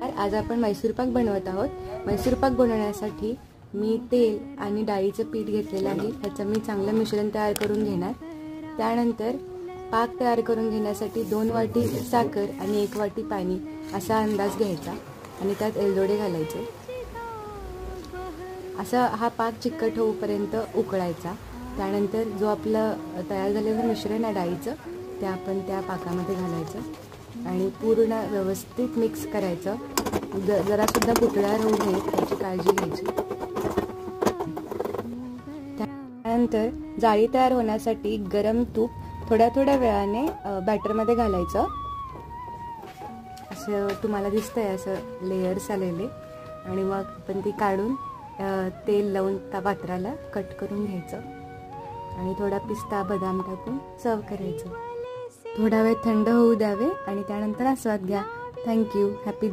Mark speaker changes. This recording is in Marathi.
Speaker 1: आज आपण मैसूर पाक बनवत आहोत। मैसूर पाक बनवण्यासाठी मी तेल आणि डाळीचं पीठ घेतलेलं आहे। त्याचं मी चांगलं मिश्रण तयार करून घेणार। त्यानंतर पाक तयार करून घेण्यासाठी 2 वाटी साखर आणि 1 वाटी पाणी असा अंदाज घ्यायचा आणि त्यात एलदोडे घालायचे। असा हा पाक चिकट होईपर्यंत उकळायचा। त्यानंतर जो आपलं तयार झालेलं मिश्रण आहे डाळीचं ते आपण त्या पाकामध्ये घालायचं आणि पूर्ण व्यवस्थित मिक्स करायचं। जरा सुद्धा गुठळ्या होऊ नयेत याची काळजी घ्यायची। त्यानंतर जाळी तयार होण्यासाठी गरम तूप थोड्या वेळाने बॅटरमध्ये घालायचं। असं तुम्हाला दिसतंय असं लेयर्स आलेले आणि मग आपण ती काढून तेल लावून त्या पात्राला कट करून घ्यायचं आणि थोडा पिस्ता बदाम टाकून सर्व करायचं। थोडा वेळ थंड होऊ द्यावे आणि त्यानंतर आस्वाद घ्या। Thank you. हॅपी